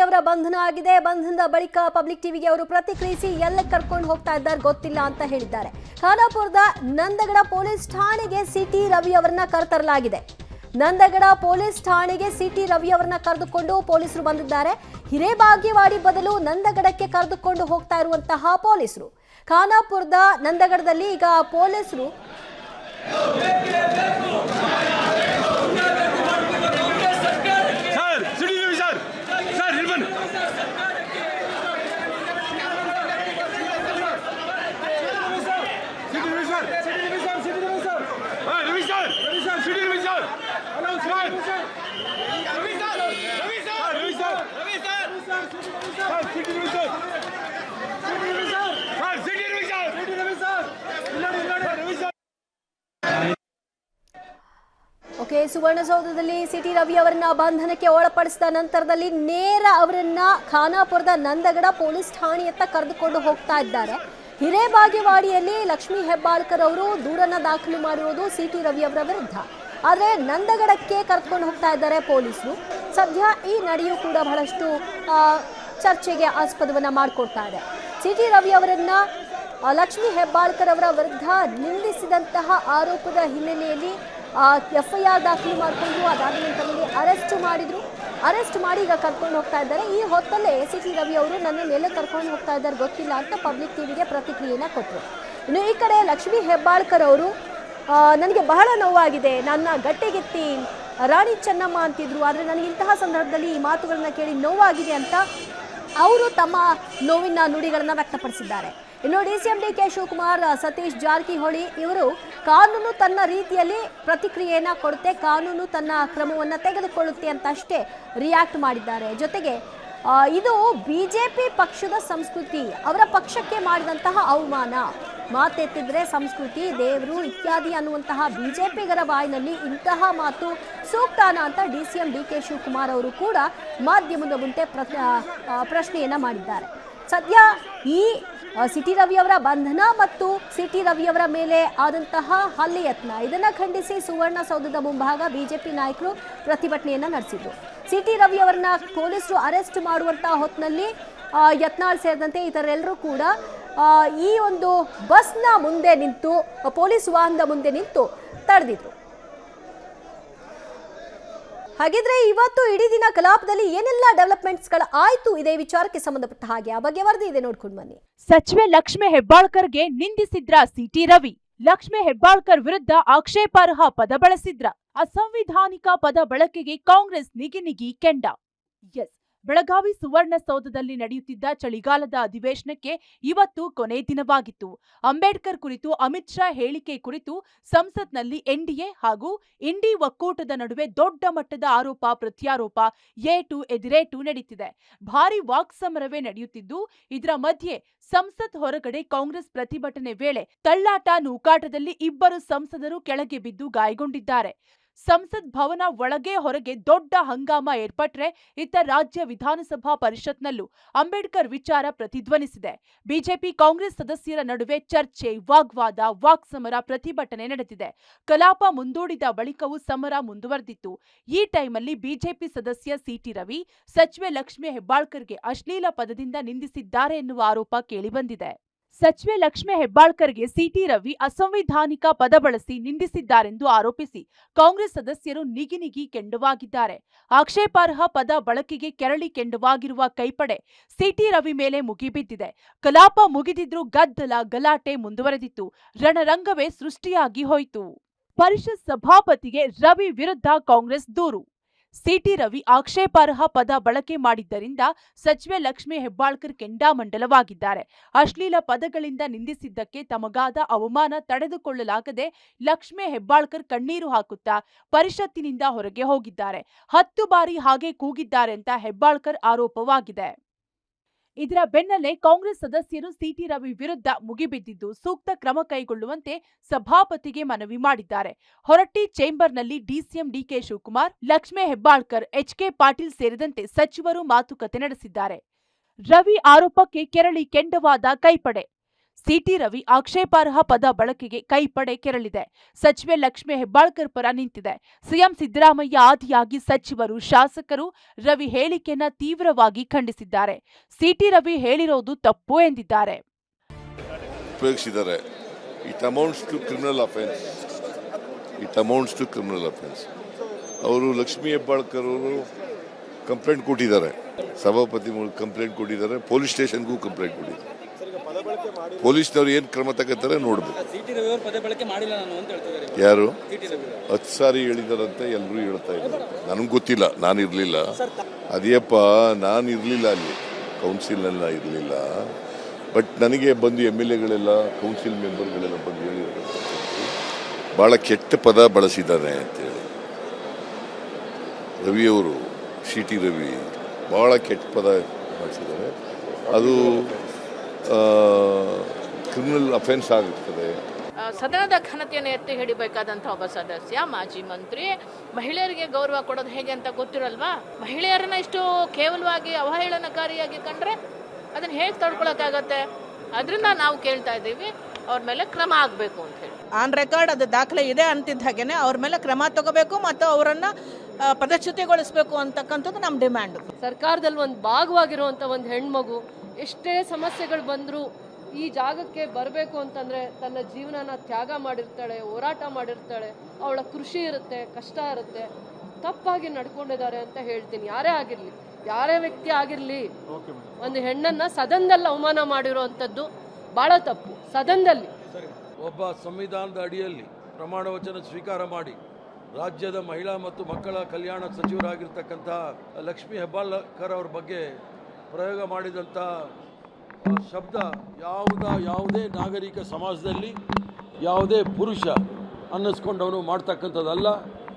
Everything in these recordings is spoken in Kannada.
ಅವರ ಬಂಧನ ಆಗಿದೆ. ಬಂಧನದ ಬಳಿಕ ಪಬ್ಲಿಕ್ ಟಿವಿಗೆ ಅವರು ಪ್ರತಿಕ್ರಿಯಿಸಿ ಎಲ್ಲ ಕರ್ಕೊಂಡು ಹೋಗ್ತಾ ಇದ್ದಾರೆ ಗೊತ್ತಿಲ್ಲ ಅಂತ ಹೇಳಿದ್ದಾರೆ. ಖಾನಾಪುರದ ನಂದಗಡ ಪೊಲೀಸ್ ಠಾಣೆಗೆ ಸಿಟಿ ರವಿ ಅವರನ್ನ ಕರೆತರಲಾಗಿದೆ. ನಂದಗಡ ಪೊಲೀಸ್ ಠಾಣೆಗೆ ಸಿಟಿ ರವಿ ಅವರನ್ನ ಕರೆದುಕೊಂಡು ಪೊಲೀಸರು ಬಂದಿದ್ದಾರೆ. ಹಿರೇಬಾಗೇವಾಡಿ ಬದಲು ನಂದಗಡಕ್ಕೆ ಕರೆದುಕೊಂಡು ಹೋಗ್ತಾ ಇರುವಂತಹ ಪೊಲೀಸರು. ಖಾನಾಪುರದ ನಂದಗಡದಲ್ಲಿ ಈಗ ಪೊಲೀಸರು ಸುವರ್ಣಸೌಧದಲ್ಲಿ ಸಿಟಿ ರವಿ ಅವರನ್ನ ಬಂಧನಕ್ಕೆ ಒಳಪಡಿಸಿದ ನಂತರದಲ್ಲಿ ನೇರ ಅವರನ್ನ ಖಾನಾಪುರದ ನಂದಗಡ ಪೊಲೀಸ್ ಠಾಣೆಯತ್ತ ಕರೆದುಕೊಂಡು ಹೋಗ್ತಾ ಇದ್ದಾರೆ. ಹಿರೇಬಾಗೇವಾಡಿಯಲ್ಲಿ ಲಕ್ಷ್ಮೀ ಹೆಬ್ಬಾಳ್ಕರ್ ಅವರು ದೂರನ್ನ ದಾಖಲು ಮಾಡಿರುವುದು ಸಿಟಿ ರವಿ ಅವರ ವಿರುದ್ಧ. ಆದರೆ ನಂದಗಡಕ್ಕೆ ಕರೆದುಕೊಂಡು ಹೋಗ್ತಾ ಇದ್ದಾರೆ ಪೊಲೀಸರು. ಸದ್ಯ ಈ ನಡೆಯೂ ಕೂಡ ಬಹಳಷ್ಟು ಚರ್ಚೆಗೆ ಆಸ್ಪದವನ್ನ ಮಾಡಿಕೊಡ್ತಾ ಇದೆ. ಸಿಟಿ ರವಿ ಅವರನ್ನ ಲಕ್ಷ್ಮೀ ಹೆಬ್ಬಾಳ್ಕರ್ ಅವರ ವಿರುದ್ಧ ನಿಂದಿಸಿದಂತಹ ಆರೋಪದ ಹಿನ್ನೆಲೆಯಲ್ಲಿ FIR ದಾಖಲು ಮಾಡಿಕೊಂಡು ಅದಾದ ನಂತರದಲ್ಲಿ ಅರೆಸ್ಟ್ ಮಾಡಿ ಈಗ ಕರ್ಕೊಂಡು ಹೋಗ್ತಾ ಇದ್ದಾರೆ. ಈ ಹೊತ್ತಲ್ಲೇ ಸಿಟಿ ರವಿ ಅವರು ನನ್ನನ್ನೆಲ್ಲ ಕರ್ಕೊಂಡು ಹೋಗ್ತಾ ಇದ್ದಾರೆ ಗೊತ್ತಿಲ್ಲ ಅಂತ ಪಬ್ಲಿಕ್ ಟಿವಿಗೆ ಪ್ರತಿಕ್ರಿಯೆಯನ್ನು ಕೊಟ್ಟರು. ಇನ್ನು ಈ ಕಡೆ ಲಕ್ಷ್ಮೀ ಹೆಬ್ಬಾಳ್ಕರ್ ಅವರು ನನಗೆ ಬಹಳ ನೋವಾಗಿದೆ, ನನ್ನ ಗಟ್ಟಿಗೆತ್ತಿ ರಾಣಿ ಚೆನ್ನಮ್ಮ ಅಂತಿದ್ರು, ಆದರೆ ನನಗೆ ಇಂತಹ ಸಂದರ್ಭದಲ್ಲಿ ಈ ಮಾತುಗಳನ್ನ ಕೇಳಿ ನೋವಾಗಿದೆ ಅಂತ ಅವರು ತಮ್ಮ ನೋವಿನ ನುಡಿಗಳನ್ನು ವ್ಯಕ್ತಪಡಿಸಿದ್ದಾರೆ. ಇನ್ನು DCM DK ಶಿವಕುಮಾರ್, ಸತೀಶ್ ಜಾರಕಿಹೊಳಿ ಇವರು ಕಾನೂನು ತನ್ನ ರೀತಿಯಲ್ಲಿ ಪ್ರತಿಕ್ರಿಯೆಯನ್ನ ಕೊಡುತ್ತೆ, ಕಾನೂನು ತನ್ನ ಕ್ರಮವನ್ನು ತೆಗೆದುಕೊಳ್ಳುತ್ತೆ ಅಂತ ಅಷ್ಟೇ ರಿಯಾಕ್ಟ್ ಮಾಡಿದ್ದಾರೆ. ಜೊತೆಗೆ ಇದು ಬಿಜೆಪಿ ಪಕ್ಷದ ಸಂಸ್ಕೃತಿ, ಅವರ ಪಕ್ಷಕ್ಕೆ ಮಾಡಿದಂತಹ ಅವಮಾನ, ಮಾತೆತ್ತಿದ್ರೆ ಸಂಸ್ಕೃತಿ ದೇವರು ಇತ್ಯಾದಿ ಅನ್ನುವಂತಹ ಬಿಜೆಪಿಗರ ಬಾಯಿನಲ್ಲಿ ಇಂತಹ ಮಾತು ಸೂಕ್ತಾನ ಅಂತ DCM DK ಶಿವಕುಮಾರ್ ಅವರು ಕೂಡ ಮಾಧ್ಯಮದ ಮುಂದೆ ಪ್ರಶ್ನೆಯನ್ನ ಮಾಡಿದ್ದಾರೆ. ಸದ್ಯ ಈ ಸಿಟಿ ರವಿ ಅವರ ಬಂಧನ ಮತ್ತು ಸಿಟಿ ರವಿ ಅವರ ಮೇಲೆ ಆದಂತಹ ಹಲ್ಲೆ ಯತ್ನ ಇದನ್ನ ಖಂಡಿಸಿ ಸುವರ್ಣಸೌಧದ ಮುಂಭಾಗ ಬಿಜೆಪಿ ನಾಯಕರು ಪ್ರತಿಭಟನೆಯನ್ನ ನಡೆಸಿದ್ರು. ಸಿಟಿ ರವಿ ಅವರನ್ನ ಪೊಲೀಸರು ಅರೆಸ್ಟ್ ಮಾಡುವಂತಹ ಹೊತ್ತಿನಲ್ಲಿ ಯತ್ನಾಳ್ ಸೇರಿದಂತೆ ಇತರೆಲ್ಲರೂ ಕೂಡ ಈ ಒಂದು ಬಸ್ನ ಮುಂದೆ ನಿಂತು ಪೊಲೀಸ್ ವಾಹನದ ಮುಂದೆ ನಿಂತು ತಡೆದಿದ್ರು. ಹಾಗಿದ್ರೆ ಇವತ್ತು ಇಡೀ ದಿನ ಕಲಾಪದಲ್ಲಿ ಏನೆಲ್ಲ ಡೆವಲಪ್ಮೆಂಟ್ಸ್ಗಳು ಆಯ್ತು ಇದೇ ವಿಚಾರಕ್ಕೆ ಸಂಬಂಧಪಟ್ಟ ಹಾಗೆ ಆ ಬಗ್ಗೆ ವರದಿ ಇದೆ, ನೋಡ್ಕೊಂಡು ಬನ್ನಿ. ಸಚಿವೆ ಲಕ್ಷ್ಮೀ ಹೆಬ್ಬಾಳ್ಕರ್ಗೆ ನಿಂದಿಸಿದ್ರ ಸಿಟಿ ರವಿ. ಲಕ್ಷ್ಮೀ ಹೆಬ್ಬಾಳ್ಕರ್ ವಿರುದ್ಧ ಆಕ್ಷೇಪಾರ್ಹ ಪದ ಬಳಸಿದ್ರ. ಅಸಂವಿಧಾನಿಕ ಪದ ಬಳಕೆಗೆ ಕಾಂಗ್ರೆಸ್ ನಿಗಿ ಕೆಂಡ. ಎಸ್, ಬೆಳಗಾವಿ ಸುವರ್ಣಸೌಧದಲ್ಲಿ ನಡೆಯುತ್ತಿದ್ದ ಚಳಿಗಾಲದ ಅಧಿವೇಶನಕ್ಕೆ ಇವತ್ತು ಕೊನೆ ದಿನವಾಗಿತ್ತು. ಅಂಬೇಡ್ಕರ್ ಕುರಿತು ಅಮಿತ್ ಶಾ ಹೇಳಿಕೆ ಕುರಿತು ಸಂಸತ್ನಲ್ಲಿ NDA ಹಾಗೂ ಇಂಡಿ ಒಕ್ಕೂಟದ ನಡುವೆ ದೊಡ್ಡ ಮಟ್ಟದ ಆರೋಪ ಪ್ರತ್ಯಾರೋಪ ಏಟು ಎದಿರೇಟು ನಡೀತಿದೆ. ಭಾರಿ ವಾಕ್ಸಮರವೇ ನಡೆಯುತ್ತಿದ್ದು, ಇದರ ಮಧ್ಯೆ ಸಂಸತ್ ಹೊರಗಡೆ ಕಾಂಗ್ರೆಸ್ ಪ್ರತಿಭಟನೆ ವೇಳೆ ತಳ್ಳಾಟ ನೂಕಾಟದಲ್ಲಿ ಇಬ್ಬರು ಸಂಸದರು ಕೆಳಗೆ ಬಿದ್ದು ಗಾಯಗೊಂಡಿದ್ದಾರೆ. ಸಂಸತ್ ಭವನ ಒಳಗೆ ಹೊರಗೆ ದೊಡ್ಡ ಹಂಗಾಮ ಏರ್ಪಟ್ರೆ ಇತ್ತ ರಾಜ್ಯ ವಿಧಾನಸಭಾ ಪರಿಷತ್ನಲ್ಲೂ ಅಂಬೇಡ್ಕರ್ ವಿಚಾರ ಪ್ರತಿಧ್ವನಿಸಿದೆ. ಬಿಜೆಪಿ ಕಾಂಗ್ರೆಸ್ ಸದಸ್ಯರ ನಡುವೆ ಚರ್ಚೆ, ವಾಗ್ವಾದ, ವಾಕ್ಸಮರ, ಪ್ರತಿಭಟನೆ ನಡೆದಿದೆ. ಕಲಾಪ ಮುಂದೂಡಿದ ಬಳಿಕವೂ ಸಮರ ಮುಂದುವರೆದಿತ್ತು. ಈ ಟೈಮಲ್ಲಿ ಬಿಜೆಪಿ ಸದಸ್ಯ ಸಿಟಿ ರವಿ ಸಚಿವೆ ಲಕ್ಷ್ಮೀ ಹೆಬ್ಬಾಳ್ಕರ್ಗೆ ಅಶ್ಲೀಲ ಪದದಿಂದ ನಿಂದಿಸಿದ್ದಾರೆ ಎನ್ನುವ ಆರೋಪ ಕೇಳಿಬಂದಿದೆ. ಸಚಿವೆ ಲಕ್ಷ್ಮೀ ಹೆಬ್ಬಾಳ್ಕರ್ಗೆ ಸಿಟಿ ರವಿ ಅಸಂವಿಧಾನಿಕ ಪದ ಬಳಸಿ ನಿಂದಿಸಿದ್ದಾರೆಂದು ಆರೋಪಿಸಿ ಕಾಂಗ್ರೆಸ್ ಸದಸ್ಯರು ನಿಗಿ ಕೆಂಡವಾಗಿದ್ದಾರೆ. ಆಕ್ಷೇಪಾರ್ಹ ಪದ ಬಳಕೆಗೆ ಕೆರಳಿ ಕೆಂಡವಾಗಿರುವ ಕೈಪಡೆ ಸಿಟಿ ರವಿ ಮೇಲೆ ಮುಗಿಬಿದ್ದಿದೆ. ಕಲಾಪ ಮುಗಿದಿದ್ರೂ ಗದ್ದಲ ಗಲಾಟೆ ಮುಂದುವರೆದಿತ್ತು. ರಣರಂಗವೇ ಸೃಷ್ಟಿಯಾಗಿ ಹೋಯಿತು. ಪರಿಷತ್ ಸಭಾಪತಿಗೆ ರವಿ ವಿರುದ್ಧ ಕಾಂಗ್ರೆಸ್ ದೂರು. ಸಿಟಿ ರವಿ ಆಕ್ಷೇಪಾರ್ಹ ಪದ ಬಳಕೆ ಮಾಡಿದ್ದರಿಂದ ಸಚಿವೆ ಲಕ್ಷ್ಮೀ ಹೆಬ್ಬಾಳ್ಕರ್ ಕೆಂಡಾಮಂಡಲವಾಗಿದ್ದಾರೆ. ಅಶ್ಲೀಲ ಪದಗಳಿಂದ ನಿಂದಿಸಿದ್ದಕ್ಕೆ ತಮಗಾದ ಅವಮಾನ ತಡೆದುಕೊಳ್ಳಲಾಗದೆ ಲಕ್ಷ್ಮೀ ಹೆಬ್ಬಾಳ್ಕರ್ ಕಣ್ಣೀರು ಹಾಕುತ್ತಾ ಪರಿಷತ್ತಿನಿಂದ ಹೊರಗೆ ಹೋಗಿದ್ದಾರೆ. 10 ಬಾರಿ ಹಾಗೆ ಕೂಗಿದ್ದಾರೆ ಅಂತ ಹೆಬ್ಬಾಳ್ಕರ್ ಆರೋಪವಾಗಿದೆ. ಇದರ ಬೆನ್ನಲ್ಲೇ ಕಾಂಗ್ರೆಸ್ ಸದಸ್ಯರು ಸಿಟಿ ರವಿ ವಿರುದ್ಧ ಮುಗಿಬಿದ್ದಿದ್ದು ಸೂಕ್ತ ಕ್ರಮ ಕೈಗೊಳ್ಳುವಂತೆ ಸಭಾಪತಿಗೆ ಮನವಿ ಮಾಡಿದ್ದಾರೆ. Horatti ಚೇಂಬರ್ನಲ್ಲಿ DCM DK Shivakumar, Lakshmi Hebbalkar, HK Patil ಸೇರಿದಂತೆ ಸಚಿವರು ಮಾತುಕತೆ ನಡೆಸಿದ್ದಾರೆ. ರವಿ ಆರೋಪಕ್ಕೆ ಕೆರಳಿ ಕೆಂಡವಾದ ಕೈಪಡೆ. ಸಿಟಿ ರವಿ ಆಕ್ಷೇಪಾರ್ಹ ಪದ ಬಳಕೆಗೆ ಕೈಪಡೆ ಕೆರಳಿದೆ. ಸಚಿವೆ ಲಕ್ಷ್ಮಿ ಹೆಬ್ಬಾಳ್ಕರ್ ಪರ ನಿಂತಿದೆ. ಸಿಎಂ ಸಿದ್ದರಾಮಯ್ಯ ಆದಿಯಾಗಿ ಸಚಿವರು, ಶಾಸಕರು ರವಿ ಹೇಳಿಕೆಯನ್ನ ತೀವ್ರವಾಗಿ ಖಂಡಿಸಿದ್ದಾರೆ. ಸಿಟಿ ರವಿ ಹೇಳಿರೋದು ತಪ್ಪು ಎಂದಿದ್ದಾರೆ. It amounts to criminal offense. ಅವರು ಲಕ್ಷ್ಮಿ ಹೆಬ್ಬಾಳ್ಕರ್ ಅವರು ಕಂಪ್ಲೇಂಟ್ ಕೊಟ್ಟಿದ್ದಾರೆ, ಸಭಾಪತಿ ಕಂಪ್ಲೇಂಟ್ ಕೊಟ್ಟಿದ್ದಾರೆ, ಪೊಲೀಸ್ ಸ್ಟೇಷನ್ಗೂ ಕಂಪ್ಲೇಂಟ್ ಕೊಟ್ಟಿದ್ದಾರೆ. ಪೊಲೀಸ್ನವ್ರು ಏನ್ ಕ್ರಮ ತಗೋತಾರೆ ನೋಡ್ಬೇಕು. ಯಾರು 10 ಸಾರಿ ಹೇಳಿದಾರಂತೆ ಎಲ್ಲರೂ ಹೇಳ್ತಾ ಇದ್ದಾರೆ. ನನಗೆ ಗೊತ್ತಿಲ್ಲ, ನಾನು ಇರ್ಲಿಲ್ಲ. ಅದೇಪ್ಪ, ನಾನು ಇರ್ಲಿಲ್ಲ ಅಲ್ಲಿ, ಕೌನ್ಸಿಲ್ನೆಲ್ಲ ಇರಲಿಲ್ಲ. ಬಟ್ ನನಗೆ ಬಂದು MLAಗಳೆಲ್ಲ, ಕೌನ್ಸಿಲ್ ಮೆಂಬರ್ಗಳೆಲ್ಲ ಬಂದು ಹೇಳಿದ್ರು ಬಹಳ ಕೆಟ್ಟ ಪದ ಬಳಸಿದ್ದಾನೆ ಅಂತೇಳಿ. ರವಿಯವರು, ಸಿಟಿ ರವಿ ಬಹಳ ಕೆಟ್ಟ ಪದ ಬಳಸಿದ್ದಾರೆ. ಅದು ಕ್ರಿಮಿನಲ್ ಅಫೆನ್ಸ್ ಆಗುತ್ತದೆ. ಸದನದ ಘನತೆಯನ್ನು ಎತ್ತಿ ಹಿಡಿಬೇಕಾದಂತಹ ಒಬ್ಬ ಸದಸ್ಯ, ಮಾಜಿ ಮಂತ್ರಿ, ಮಹಿಳೆಯರಿಗೆ ಗೌರವ ಕೊಡೋದು ಹೇಗೆ ಅಂತ ಗೊತ್ತಿರಲ್ವಾ? ಮಹಿಳೆಯರನ್ನ ಇಷ್ಟು ಕೇವಲವಾಗಿ ಅವಹೇಳನಕಾರಿಯಾಗಿ ಕಂಡ್ರೆ ಅದನ್ನ ಹೇಗೆ ತಡ್ಕೊಳಕ್ಕಾಗತ್ತೆ? ಅದರಿಂದ ನಾವು ಕೇಳ್ತಾ ಇದ್ದೀವಿ, ಅವ್ರ ಮೇಲೆ ಕ್ರಮ ಆಗಬೇಕು ಅಂತ ಹೇಳಿ. ಆನ್ ರೆಕಾರ್ಡ್ ಅದು ದಾಖಲೆ ಇದೆ ಅಂತಿದ್ದ ಹಾಗೇನೆ ಅವ್ರ ಮೇಲೆ ಕ್ರಮ ತಗೋಬೇಕು ಮತ್ತು ಅವರನ್ನ ಪದಚ್ಯುತಿಗೊಳಿಸಬೇಕು ಅಂತಕ್ಕಂಥದ್ದು ನಮ್ಮ ಡಿಮ್ಯಾಂಡ್. ಸರ್ಕಾರದಲ್ಲಿ ಒಂದು ಭಾಗವಾಗಿರುವಂಥ ಒಂದು ಹೆಣ್ಮಗು ಎಷ್ಟೇ ಸಮಸ್ಯೆಗಳು ಬಂದರೂ ಈ ಜಾಗಕ್ಕೆ ಬರಬೇಕು ಅಂತಂದರೆ ತನ್ನ ಜೀವನನ ತ್ಯಾಗ ಮಾಡಿರ್ತಾಳೆ, ಹೋರಾಟ ಮಾಡಿರ್ತಾಳೆ, ಅವಳ ಕೃಷಿ ಇರುತ್ತೆ, ಕಷ್ಟ ಇರುತ್ತೆ. ತಪ್ಪಾಗಿ ನಡ್ಕೊಂಡಿದ್ದಾರೆ ಅಂತ ಹೇಳ್ತೀನಿ. ಯಾರೇ ಆಗಿರಲಿ, ಯಾರೇ ವ್ಯಕ್ತಿ ಆಗಿರಲಿ, ಒಂದು ಹೆಣ್ಣನ್ನು ಸದನದಲ್ಲಿ ಅವಮಾನ ಮಾಡಿರುವಂಥದ್ದು ಭಾಳ ತಪ್ಪು. ಸದನದಲ್ಲಿ ಒಬ್ಬ ಸಂವಿಧಾನದ ಅಡಿಯಲ್ಲಿ ಪ್ರಮಾಣ ವಚನ ಸ್ವೀಕಾರ ಮಾಡಿ ರಾಜ್ಯದ ಮಹಿಳಾ ಮತ್ತು ಮಕ್ಕಳ ಕಲ್ಯಾಣ ಸಚಿವರಾಗಿರ್ತಕ್ಕಂಥ ಲಕ್ಷ್ಮಿ ಹೆಬ್ಬಾಳ್ಕರ್ ಅವ್ರ ಬಗ್ಗೆ ಪ್ರಯೋಗ ಮಾಡಿದಂಥ ಶಬ್ದ ಯಾವುದೇ ನಾಗರಿಕ ಸಮಾಜದಲ್ಲಿ ಯಾವುದೇ ಪುರುಷ ಅನ್ನಿಸ್ಕೊಂಡವನು ಮಾಡ್ತಕ್ಕಂಥದ್ದಲ್ಲ.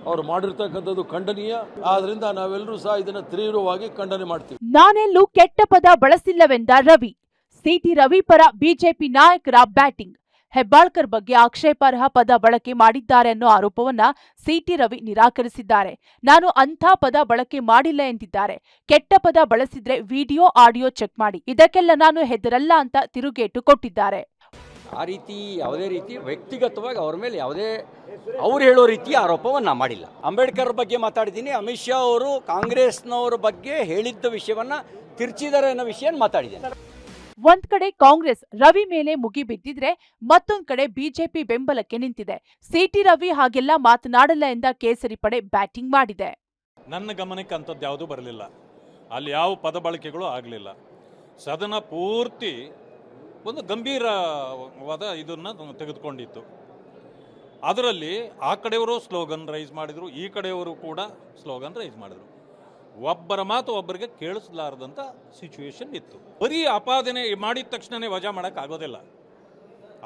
ಅವ್ರು ಮಾಡಿರ್ತಕ್ಕಂಥದ್ದು ಖಂಡನೀಯ. ಆದ್ರಿಂದ ನಾವೆಲ್ಲರೂ ಸಹ ಇದನ್ನು ತೀವ್ರವಾಗಿ ಖಂಡನೆ ಮಾಡ್ತೀವಿ. ನಾನೆಲ್ಲೂ ಕೆಟ್ಟ ಪದ ಬಳಸಿಲ್ಲವೆಂದ ರವಿ. ಸಿಟಿ ರವಿ ಪರ ಬಿಜೆಪಿ ನಾಯಕರ ಬ್ಯಾಟಿಂಗ್. ಹೆಬ್ಬಾಳ್ಕರ್ ಬಗ್ಗೆ ಆಕ್ಷೇಪಾರ್ಹ ಪದ ಬಳಕೆ ಮಾಡಿದ್ದಾರೆ ಅನ್ನೋ ಆರೋಪವನ್ನ ಸಿಟಿ ರವಿ ನಿರಾಕರಿಸಿದ್ದಾರೆ. ನಾನು ಅಂಥ ಪದ ಬಳಕೆ ಮಾಡಿಲ್ಲ ಎಂದಿದ್ದಾರೆ. ಕೆಟ್ಟ ಪದ ಬಳಸಿದ್ರೆ ವಿಡಿಯೋ, ಆಡಿಯೋ ಚೆಕ್ ಮಾಡಿ, ಇದಕ್ಕೆಲ್ಲ ನಾನು ಹೆದರಲ್ಲ ಅಂತ ತಿರುಗೇಟು ಕೊಟ್ಟಿದ್ದಾರೆ. ಆ ರೀತಿ ಯಾವುದೇ ರೀತಿ ವ್ಯಕ್ತಿಗತವಾಗಿ ಅವ್ರ ಮೇಲೆ ಯಾವುದೇ ಅವ್ರು ಹೇಳೋ ರೀತಿಯ ಆರೋಪವನ್ನು ಮಾಡಿಲ್ಲ. ಅಂಬೇಡ್ಕರ್ ಬಗ್ಗೆ ಮಾತಾಡಿದ್ದೀನಿ. ಅಮಿತ್ ಶಾ ಅವರು ಕಾಂಗ್ರೆಸ್ನವರ ಬಗ್ಗೆ ಹೇಳಿದ್ದ ವಿಷಯವನ್ನ ತಿರ್ಚಿದ್ದಾರೆ ಅನ್ನೋ ವಿಷಯ ಮಾತಾಡಿದ್ದೇನೆ. ಒಂದ್ ಕಡೆ ಕಾಂಗ್ರೆಸ್ ರವಿ ಮೇಲೆ ಮುಗಿಬಿದ್ದಿದ್ರೆ ಮತ್ತೊಂದ್ ಕಡೆ ಬಿಜೆಪಿ ಬೆಂಬಲಕ್ಕೆ ನಿಂತಿದೆ. ಸಿಟಿ ರವಿ ಹಾಗೆಲ್ಲ ಮಾತನಾಡಲ್ಲ ಎಂದ ಕೇಸರಿ ಪಡೆ ಬ್ಯಾಟಿಂಗ್ ಮಾಡಿದೆ. ನನ್ನ ಗಮನಕ್ಕೆ ಅಂಥದ್ದು ಯಾವುದೂ ಬರಲಿಲ್ಲ. ಅಲ್ಲಿ ಯಾವ ಪದ ಬಳಕೆಗಳು ಆಗಲಿಲ್ಲ. ಸದನ ಪೂರ್ತಿ ಒಂದು ಗಂಭೀರವಾದ ಇದನ್ನು ತೆಗೆದುಕೊಂಡಿತ್ತು. ಅದರಲ್ಲಿ ಆ ಕಡೆಯವರು ಸ್ಲೋಗನ್ ರೈಸ್ ಮಾಡಿದರು, ಈ ಕಡೆಯವರು ಕೂಡ ಸ್ಲೋಗನ್ ರೈಸ್ ಮಾಡಿದರು. ಒಬ್ಬರ ಮಾತು ಒಬ್ಬರಿಗೆ ಕೇಳಿಸಲಾರದಂಥ ಸಿಚುವೇಶನ್ ಇತ್ತು. ಬರೀ ಆಪಾದನೆ ಮಾಡಿದ ತಕ್ಷಣವೇ ವಜಾ ಮಾಡೋಕ್ಕಾಗೋದಿಲ್ಲ.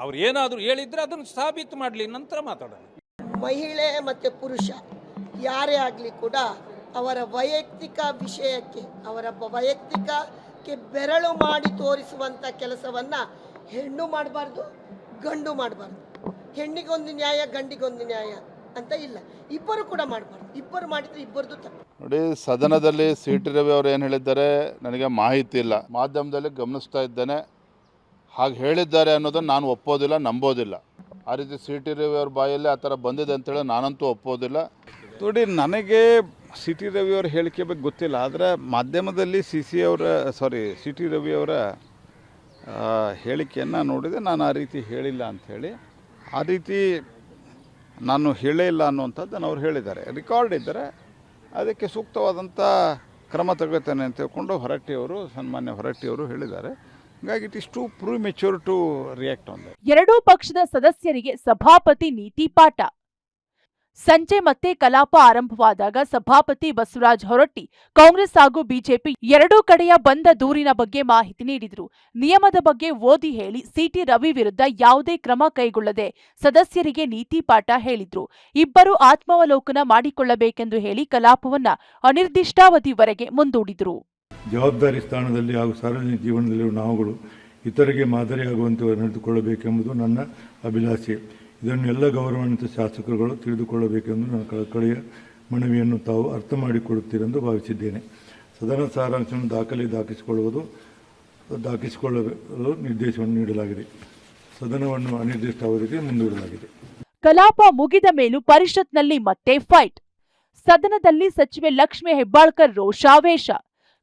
ಅವ್ರು ಏನಾದರೂ ಹೇಳಿದರೆ ಅದನ್ನು ಸಾಬೀತು ಮಾಡಲಿ, ನಂತರ ಮಾತಾಡೋಣ. ಮಹಿಳೆ ಮತ್ತು ಪುರುಷ ಯಾರೇ ಆಗಲಿ ಕೂಡ ಅವರ ವೈಯಕ್ತಿಕ ವಿಷಯಕ್ಕೆ, ಅವರ ವೈಯಕ್ತಿಕಕ್ಕೆ ಬೆರಳು ಮಾಡಿ ತೋರಿಸುವಂಥ ಕೆಲಸವನ್ನು ಹೆಣ್ಣು ಮಾಡಬಾರ್ದು, ಗಂಡು ಮಾಡಬಾರ್ದು. ಹೆಣ್ಣಿಗೊಂದು ನ್ಯಾಯ, ಗಂಡಿಗೊಂದು ನ್ಯಾಯ ಅಂತ ಇಲ್ಲ. ಇಬ್ಬರು ಕೂಡ ಮಾಡಬಾರ್ದು. ಇಬ್ಬರು ಮಾಡಿದರೆ ಇಬ್ಬರದು ತಪ್ಪು. ನೋಡಿ, ಸದನದಲ್ಲಿ ಸಿಟಿ ರವಿ ಅವರು ಏನು ಹೇಳಿದ್ದಾರೆ ನನಗೆ ಮಾಹಿತಿ ಇಲ್ಲ. ಮಾಧ್ಯಮದಲ್ಲಿ ಗಮನಿಸ್ತಾ ಇದ್ದೇನೆ. ಹಾಗೆ ಹೇಳಿದ್ದಾರೆ ಅನ್ನೋದನ್ನು ನಾನು ಒಪ್ಪೋದಿಲ್ಲ, ನಂಬೋದಿಲ್ಲ. ಆ ರೀತಿ ಸಿಟಿ ರವಿ ಅವ್ರ ಬಾಯಲ್ಲಿ ಆ ಥರ ಬಂದಿದೆ ಅಂತೇಳಿ ನಾನಂತೂ ಒಪ್ಪೋದಿಲ್ಲ. ನೋಡಿ, ನನಗೆ ಸಿಟಿ ರವಿ ಅವರ ಹೇಳಿಕೆ ಬಗ್ಗೆ ಗೊತ್ತಿಲ್ಲ. ಆದರೆ ಮಾಧ್ಯಮದಲ್ಲಿ ಸಿಟಿ ರವಿ ಅವರ ಹೇಳಿಕೆಯನ್ನು ನೋಡಿದೆ. ನಾನು ಆ ರೀತಿ ಹೇಳಿಲ್ಲ ಅಂಥೇಳಿ, ಆ ರೀತಿ ನಾನು ಹೇಳೇ ಇಲ್ಲ ಅನ್ನುವಂಥದ್ದನ್ನು ಅವ್ರು ಹೇಳಿದ್ದಾರೆ. ರೆಕಾರ್ಡ್ ಇದ್ದರೆ ಅದಕ್ಕೆ ಸೂಕ್ತವಾದಂಥ ಕ್ರಮ ತಗೋತಾನೆ ಅಂತ ಹೇಳ್ಕೊಂಡು ಸನ್ಮಾನ್ಯ ಹೊರಟ್ಟಿಯವರು ಹೇಳಿದ್ದಾರೆ. ಹಾಗಾಗಿ it is too premature to react on that. ಎರಡೂ ಪಕ್ಷದ ಸದಸ್ಯರಿಗೆ ಸಭಾಪತಿ ನೀತಿ ಪಾಠ. ಸಂಜೆ ಮತ್ತೆ ಕಲಾಪ ಆರಂಭವಾದಾಗ ಸಭಾಪತಿ ಬಸವರಾಜ ಹೊರಟ್ಟಿ ಕಾಂಗ್ರೆಸ್ ಹಾಗೂ ಬಿಜೆಪಿ ಎರಡೂ ಕಡೆಯ ಬಂದ ದೂರಿನ ಬಗ್ಗೆ ಮಾಹಿತಿ ನೀಡಿದ್ರು. ನಿಯಮದ ಬಗ್ಗೆ ಓದಿ ಹೇಳಿ ಸಿಟಿ ರವಿ ವಿರುದ್ಧ ಯಾವುದೇ ಕ್ರಮ ಕೈಗೊಳ್ಳದೆ ಸದಸ್ಯರಿಗೆ ನೀತಿ ಪಾಠ ಹೇಳಿದ್ರು. ಇಬ್ಬರು ಆತ್ಮಾವಲೋಕನ ಮಾಡಿಕೊಳ್ಳಬೇಕೆಂದು ಹೇಳಿ ಕಲಾಪವನ್ನ ಅನಿರ್ದಿಷ್ಟಾವಧಿವರೆಗೆ ಮುಂದೂಡಿದ್ರು. ಜವಾಬ್ದಾರಿ ಸ್ಥಾನದಲ್ಲಿ ಹಾಗೂ ಸಾರ್ವಜನಿಕ ಜೀವನದಲ್ಲಿರುವ ನಾವುಗಳು ಇತರರಿಗೆ ಮಾದರಿಯಾಗುವಂತೆ ನಡೆದುಕೊಳ್ಳಬೇಕೆಂಬುದು ನನ್ನ ಅಭಿಲಾಷೆ. ಇದನ್ನು ಎಲ್ಲ ಗೌರವಾನ್ವಿತ ಶಾಸಕರುಗಳು ತಿಳಿದುಕೊಳ್ಳಬೇಕೆಂದು ನನ್ನ ಕಳಕಳಿಯ ಮನವಿಯನ್ನು ತಾವು ಅರ್ಥ ಮಾಡಿಕೊಡುತ್ತೀರೆಂದು ಭಾವಿಸಿದ್ದೇನೆ. ಸದನ ಸಾರಾಂಶವನ್ನು ದಾಖಲಿಸಿಕೊಳ್ಳಲು ನಿರ್ದೇಶನವನ್ನು ನೀಡಲಾಗಿದೆ. ಸದನವನ್ನು ಅನಿರ್ದಿಷ್ಟಾವಧಿಗೆ ಮುಂದೂಡಲಾಗಿದೆ. ಕಲಾಪ ಮುಗಿದ ಮೇಲೂ ಪರಿಷತ್ನಲ್ಲಿ ಮತ್ತೆ ಫೈಟ್. ಸದನದಲ್ಲಿ ಸಚಿವೆ ಲಕ್ಷ್ಮಿ ಹೆಬ್ಬಾಳ್ಕರ್ ರೋಷಾವೇಶ.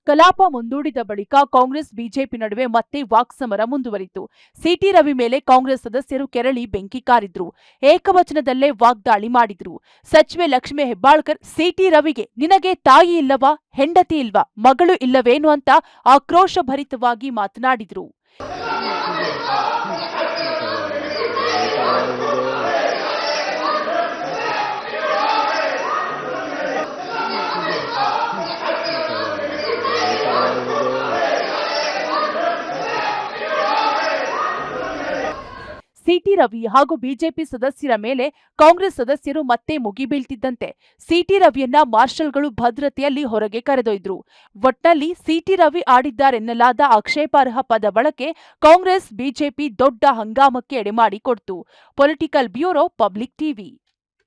ಕಲಾಪ ಮುಂದೂಡಿದ ಬಳಿಕ ಕಾಂಗ್ರೆಸ್ ಬಿಜೆಪಿ ನಡುವೆ ಮತ್ತೆ ವಾಕ್ಸಮರ ಮುಂದುವರಿತು. ಸಿಟಿ ರವಿ ಮೇಲೆ ಕಾಂಗ್ರೆಸ್ ಸದಸ್ಯರು ಕೆರಳಿ ಬೆಂಕಿ ಕಾರಿದ್ರು. ಏಕವಚನದಲ್ಲೇ ವಾಗ್ದಾಳಿ ಮಾಡಿದ್ರು. ಸಚಿವೆ ಲಕ್ಷ್ಮಿ ಹೆಬ್ಬಾಳ್ಕರ್ ಸಿಟಿ ರವಿಗೆ ನಿನಗೆ ತಾಯಿ ಇಲ್ಲವಾ, ಹೆಂಡತಿ ಇಲ್ವಾ, ಮಗಳು ಇಲ್ಲವೇನು ಅಂತ ಆಕ್ರೋಶಭರಿತವಾಗಿ ಮಾತನಾಡಿದ್ರು. ಸಿಟಿ ರವಿ ಹಾಗೂ ಬಿಜೆಪಿ ಸದಸ್ಯರ ಮೇಲೆ ಕಾಂಗ್ರೆಸ್ ಸದಸ್ಯರು ಮತ್ತೆ ಮುಗಿಬೀಳ್ತಿದ್ದಂತೆ ಸಿಟಿ ರವಿಯನ್ನ ಮಾರ್ಷಲ್ಗಳು ಭದ್ರತೆಯಲ್ಲಿ ಹೊರಗೆ ಕರೆದೊಯ್ದ್ರು. ಒಟ್ನಲ್ಲಿ ಸಿಟಿ ರವಿ ಆಡಿದ್ದಾರೆನ್ನಲಾದ ಆಕ್ಷೇಪಾರ್ಹ ಪದ ಬಳಕೆ ಕಾಂಗ್ರೆಸ್ ಬಿಜೆಪಿ ದೊಡ್ಡ ಹಂಗಾಮಕ್ಕೆ ಎಡೆಮಾಡಿಕೊಡ್ತು. Political bureau, public TV.